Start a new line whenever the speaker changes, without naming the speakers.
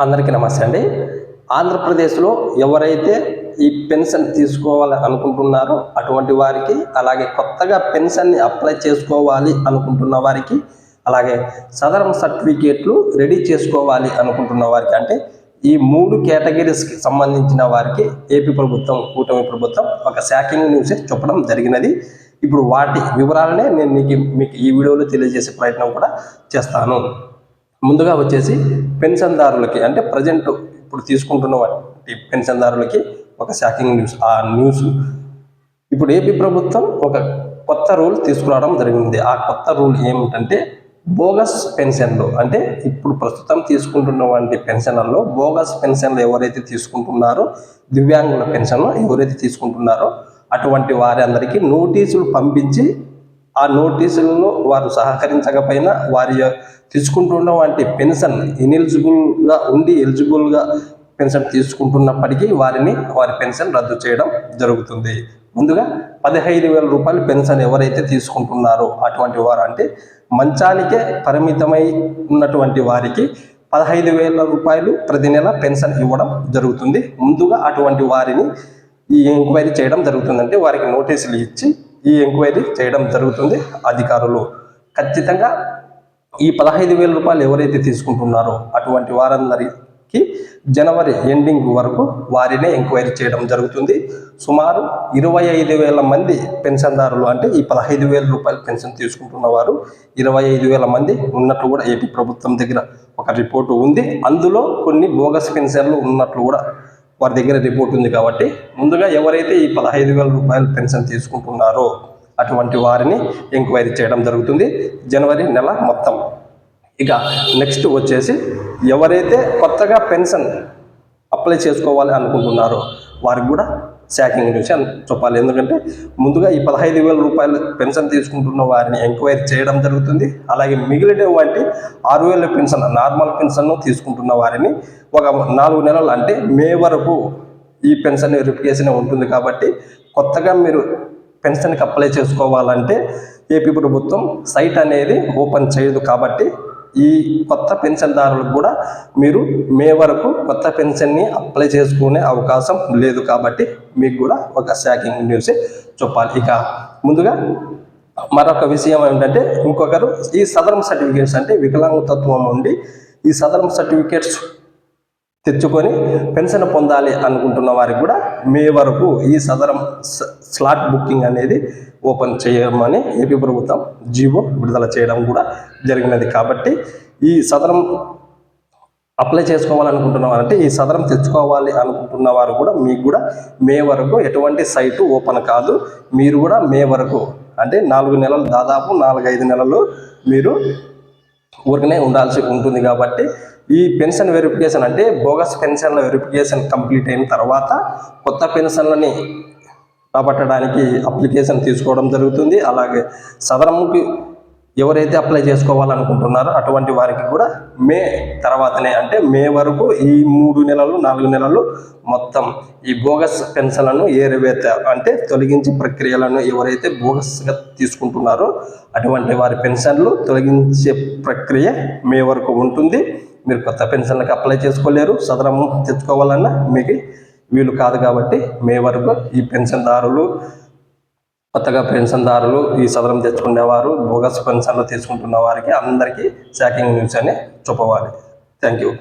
అందరికీ నమస్తే అండి. ఆంధ్రప్రదేశ్లో ఎవరైతే ఈ పెన్షన్ తీసుకోవాలి అనుకుంటున్నారో అటువంటి వారికి, అలాగే కొత్తగా పెన్షన్ని అప్లై చేసుకోవాలి అనుకుంటున్న వారికి, అలాగే సదరం సర్టిఫికేట్లు రెడీ చేసుకోవాలి అనుకుంటున్న వారికి, అంటే ఈ 3 కేటగిరీస్కి సంబంధించిన వారికి ఏపీ ప్రభుత్వం, కూటమి ప్రభుత్వం ఒక షాకింగ్ న్యూస్ చెప్పడం జరిగినది. ఇప్పుడు వాటి వివరాలనే నేను మీకు ఈ వీడియోలో తెలియజేసే ప్రయత్నం కూడా చేస్తాను. ముందుగా వచ్చేసి పెన్షన్దారులకి, అంటే ప్రజెంట్ ఇప్పుడు తీసుకుంటున్న పెన్షన్దారులకి ఒక షాకింగ్ న్యూస్. ఆ న్యూస్ ఇప్పుడు ఏపీ ప్రభుత్వం ఒక కొత్త రూల్ తీసుకురావడం జరిగింది. ఆ కొత్త రూల్ ఏమిటంటే బోగస్ పెన్షన్లు, అంటే ఇప్పుడు ప్రస్తుతం తీసుకుంటున్నటువంటి పెన్షన్లలో బోగస్ పెన్షన్లు ఎవరైతే తీసుకుంటున్నారో, దివ్యాంగుల పెన్షన్ ఎవరైతే తీసుకుంటున్నారో అటువంటి వారి అందరికీ నోటీసులు పంపించి, ఆ నోటీసులను వారు సహకరించకపోయినా వారి తీసుకుంటున్నటువంటి పెన్షన్ ఇనెలిజిబుల్గా ఉండి ఎలిజిబుల్గా పెన్షన్ తీసుకుంటున్నప్పటికీ వారి పెన్షన్ రద్దు చేయడం జరుగుతుంది. ముందుగా 15,000 రూపాయలు పెన్షన్ ఎవరైతే తీసుకుంటున్నారో అటువంటి వారు, అంటే మంచానికే పరిమితమై ఉన్నటువంటి వారికి 15,000 రూపాయలు ప్రతి నెల పెన్షన్ ఇవ్వడం జరుగుతుంది. ముందుగా అటువంటి వారిని ఈ ఎంక్వైరీ చేయడం జరుగుతుంది, అంటే వారికి నోటీసులు ఇచ్చి ఈ ఎంక్వైరీ చేయడం జరుగుతుంది అధికారులు. ఖచ్చితంగా ఈ 15,000 రూపాయలు ఎవరైతే తీసుకుంటున్నారో అటువంటి వారందరికీ జనవరి ఎండింగ్ వరకు వారినే ఎంక్వైరీ చేయడం జరుగుతుంది. సుమారు 25,000 మంది పెన్షన్దారులు, అంటే ఈ 15,000 రూపాయలు పెన్షన్ తీసుకుంటున్న వారు 25,000 మంది ఉన్నట్లు కూడా ఏపీ ప్రభుత్వం దగ్గర ఒక రిపోర్టు ఉంది. అందులో కొన్ని బోగస్ పెన్షన్లు ఉన్నట్లు కూడా వారి దగ్గర రిపోర్ట్ ఉంది. కాబట్టి ముందుగా ఎవరైతే ఈ 15,000 రూపాయలు పెన్షన్ తీసుకుంటున్నారో అటువంటి వారిని ఎంక్వైరీ చేయడం జరుగుతుంది జనవరి నెల మొత్తం. ఇక నెక్స్ట్ వచ్చేసి ఎవరైతే కొత్తగా పెన్షన్ అప్లై చేసుకోవాలి అనుకుంటున్నారో వారికి కూడా షాకింగ్ న్యూస్ అని చెప్పాలి. ఎందుకంటే ముందుగా ఈ 15,000 రూపాయలు పెన్షన్ తీసుకుంటున్న వారిని ఎంక్వైరీ చేయడం జరుగుతుంది. అలాగే మిగిలిన వాటి 6,000 పెన్షన్, నార్మల్ పెన్షన్ తీసుకుంటున్న వారిని ఒక 4 నెలలు, అంటే మే వరకు ఈ పెన్షన్ వెరిఫికేషన్ ఉంటుంది. కాబట్టి కొత్తగా మీరు పెన్షన్కి అప్లై చేసుకోవాలంటే ఏపీ ప్రభుత్వం సైట్ అనేది ఓపెన్ చేయదు. కాబట్టి ఈ కొత్త పెన్షన్దారులకు కూడా మీరు మే వరకు కొత్త పెన్షన్ని అప్లై చేసుకునే అవకాశం లేదు. కాబట్టి మీకు కూడా ఒక షాకింగ్ న్యూస్ చెప్పాలి. ఇక ముందుగా మరొక విషయం ఏంటంటే, ఇంకొకరు ఈ సదరం సర్టిఫికేట్స్, అంటే వికలాంగతత్వం ఉండి ఈ సదరం సర్టిఫికేట్స్ తెచ్చుకొని పెన్షన్ పొందాలి అనుకుంటున్న వారికి కూడా మే వరకు ఈ సదరం స్లాట్ బుకింగ్ అనేది ఓపెన్ చేయమని ఏపీ ప్రభుత్వం జీవో విడుదల చేయడం కూడా జరిగినది. కాబట్టి ఈ సదరం అప్లై చేసుకోవాలనుకుంటున్న వారు, అంటే ఈ సదరం తెచ్చుకోవాలి అనుకుంటున్న వారు కూడా మీకు కూడా మే వరకు ఎటువంటి సైటు ఓపెన్ కాదు. మీరు కూడా మే వరకు, అంటే 4 నెలలు, దాదాపు 4-5 నెలలు మీరు ఊరికనే ఉండాల్సి ఉంటుంది. కాబట్టి ఈ పెన్షన్ వెరిఫికేషన్, అంటే బోగస్ పెన్షన్ల వెరిఫికేషన్ కంప్లీట్ అయిన తర్వాత కొత్త పెన్షన్లని రాబట్టడానికి అప్లికేషన్ తీసుకోవడం జరుగుతుంది. అలాగే సదరంకి ఎవరైతే అప్లై చేసుకోవాలనుకుంటున్నారో అటువంటి వారికి కూడా మే తర్వాతనే, అంటే మే వరకు ఈ 3 నెలలు 4 నెలలు మొత్తం ఈ బోగస్ పెన్షన్లను ఏరివేత, అంటే తొలగించి ప్రక్రియలను ఎవరైతే బోగస్గా తీసుకుంటున్నారో అటువంటి వారి పెన్షన్లు తొలగించే ప్రక్రియ మే వరకు ఉంటుంది. మీరు కొత్త పెన్షన్లకు అప్లై చేసుకోలేరు, సదరం తెచ్చుకోవాలన్నా మీకు వీలు కాదు. కాబట్టి మే వరకు ఈ పెన్షన్దారులు, కొత్తగా పెన్షన్దారులు, ఈ సదరం తెచ్చుకునేవారు, బోగస్ పెన్షన్లు తీసుకుంటున్న వారికి అందరికీ షాకింగ్ న్యూస్ అని చెప్పవాలి. Thank you.